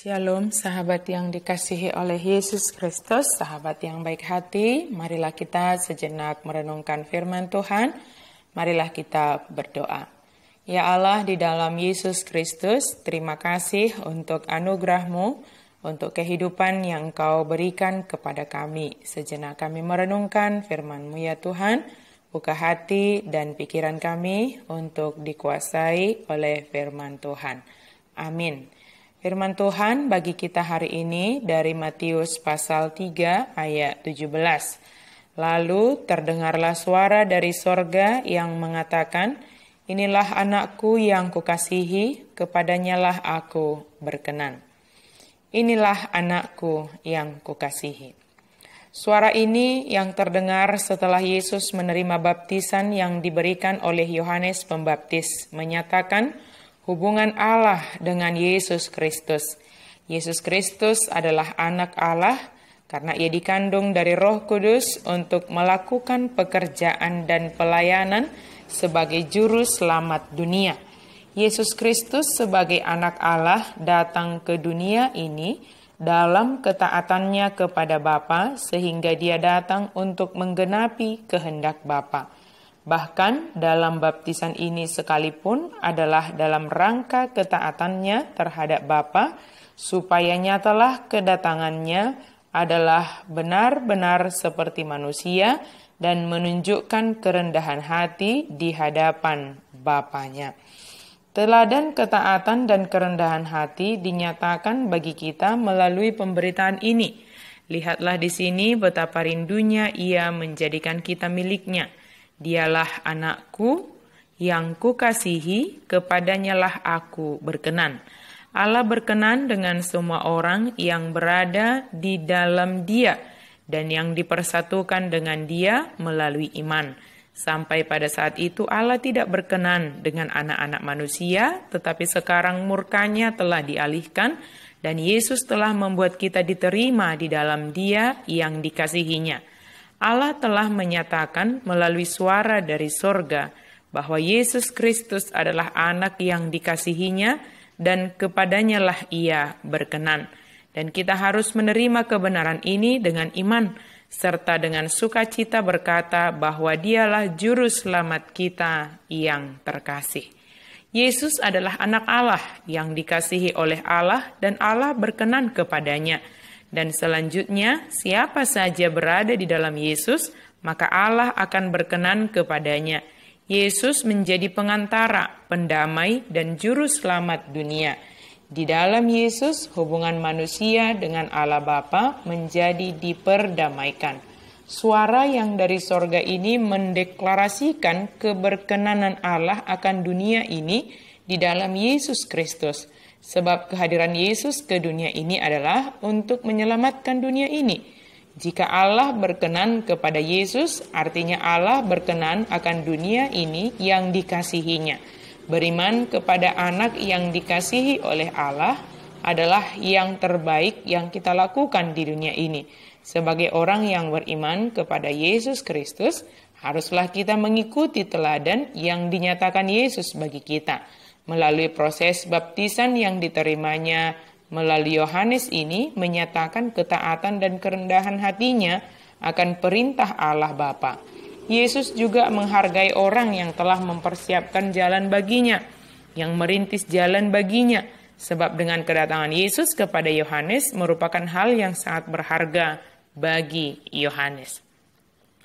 Shalom sahabat yang dikasihi oleh Yesus Kristus, sahabat yang baik hati, marilah kita sejenak merenungkan firman Tuhan, marilah kita berdoa. Ya Allah, di dalam Yesus Kristus, terima kasih untuk anugerah-Mu, untuk kehidupan yang Kau berikan kepada kami. Sejenak kami merenungkan firman-Mu ya Tuhan, buka hati dan pikiran kami untuk dikuasai oleh firman Tuhan. Amin. Firman Tuhan bagi kita hari ini dari Matius pasal 3 ayat 17. Lalu terdengarlah suara dari sorga yang mengatakan, "Inilah anakku yang kukasihi, kepadanyalah aku berkenan." Inilah anakku yang kukasihi. Suara ini yang terdengar setelah Yesus menerima baptisan yang diberikan oleh Yohanes Pembaptis menyatakan hubungan Allah dengan Yesus Kristus. Yesus Kristus adalah anak Allah karena ia dikandung dari Roh Kudus untuk melakukan pekerjaan dan pelayanan sebagai juru selamat dunia. Yesus Kristus sebagai anak Allah datang ke dunia ini dalam ketaatannya kepada Bapa sehingga dia datang untuk menggenapi kehendak Bapa. Bahkan dalam baptisan ini sekalipun adalah dalam rangka ketaatannya terhadap Bapa, supaya nyatalah kedatangannya adalah benar-benar seperti manusia dan menunjukkan kerendahan hati di hadapan Bapanya. Teladan ketaatan dan kerendahan hati dinyatakan bagi kita melalui pemberitaan ini. Lihatlah di sini betapa rindunya ia menjadikan kita miliknya. Dialah anakku yang kukasihi, kepadanyalah aku berkenan. Allah berkenan dengan semua orang yang berada di dalam Dia dan yang dipersatukan dengan Dia melalui iman. Sampai pada saat itu Allah tidak berkenan dengan anak-anak manusia, tetapi sekarang murkanya telah dialihkan dan Yesus telah membuat kita diterima di dalam Dia yang dikasihinya. Allah telah menyatakan melalui suara dari sorga bahwa Yesus Kristus adalah anak yang dikasihinya dan kepadanyalah ia berkenan. Dan kita harus menerima kebenaran ini dengan iman, serta dengan sukacita berkata bahwa dialah juru selamat kita yang terkasih. Yesus adalah anak Allah yang dikasihi oleh Allah dan Allah berkenan kepadanya. Dan selanjutnya, siapa saja berada di dalam Yesus, maka Allah akan berkenan kepadanya. Yesus menjadi pengantara, pendamai, dan juru selamat dunia. Di dalam Yesus, hubungan manusia dengan Allah Bapa menjadi diperdamaikan. Suara yang dari sorga ini mendeklarasikan keberkenanan Allah akan dunia ini di dalam Yesus Kristus. Sebab kehadiran Yesus ke dunia ini adalah untuk menyelamatkan dunia ini. Jika Allah berkenan kepada Yesus, artinya Allah berkenan akan dunia ini yang dikasihinya. Beriman kepada anak yang dikasihi oleh Allah adalah yang terbaik yang kita lakukan di dunia ini. Sebagai orang yang beriman kepada Yesus Kristus, haruslah kita mengikuti teladan yang dinyatakan Yesus bagi kita. Melalui proses baptisan yang diterimanya melalui Yohanes ini menyatakan ketaatan dan kerendahan hatinya akan perintah Allah Bapa. Yesus juga menghargai orang yang telah mempersiapkan jalan baginya, yang merintis jalan baginya, sebab dengan kedatangan Yesus kepada Yohanes merupakan hal yang sangat berharga bagi Yohanes.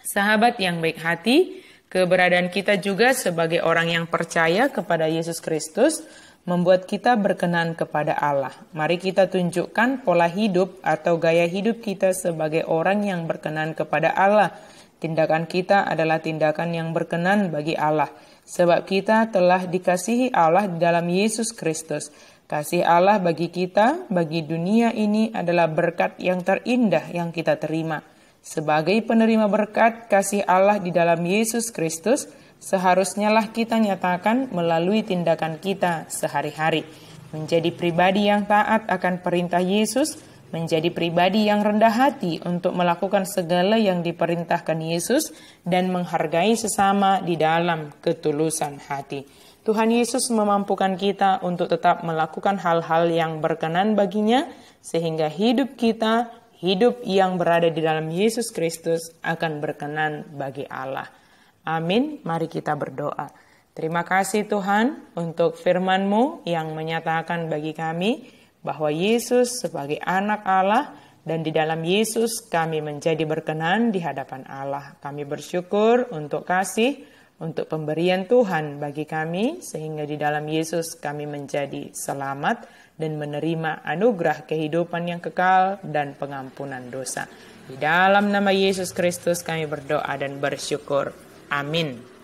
Sahabat yang baik hati, keberadaan kita juga sebagai orang yang percaya kepada Yesus Kristus membuat kita berkenan kepada Allah. Mari kita tunjukkan pola hidup atau gaya hidup kita sebagai orang yang berkenan kepada Allah. Tindakan kita adalah tindakan yang berkenan bagi Allah, sebab kita telah dikasihi Allah di dalam Yesus Kristus. Kasih Allah bagi kita, bagi dunia ini adalah berkat yang terindah yang kita terima. Sebagai penerima berkat kasih Allah di dalam Yesus Kristus, seharusnya lah kita nyatakan melalui tindakan kita sehari-hari. Menjadi pribadi yang taat akan perintah Yesus, menjadi pribadi yang rendah hati untuk melakukan segala yang diperintahkan Yesus, dan menghargai sesama di dalam ketulusan hati. Tuhan Yesus memampukan kita untuk tetap melakukan hal-hal yang berkenan baginya, sehingga hidup kita, hidup yang berada di dalam Yesus Kristus akan berkenan bagi Allah. Amin. Mari kita berdoa. Terima kasih Tuhan untuk firman-Mu yang menyatakan bagi kami bahwa Yesus sebagai anak Allah dan di dalam Yesus kami menjadi berkenan di hadapan Allah. Kami bersyukur untuk kasih, untuk pemberian Tuhan bagi kami, sehingga di dalam Yesus kami menjadi selamat dan menerima anugerah kehidupan yang kekal dan pengampunan dosa. Di dalam nama Yesus Kristus kami berdoa dan bersyukur. Amin.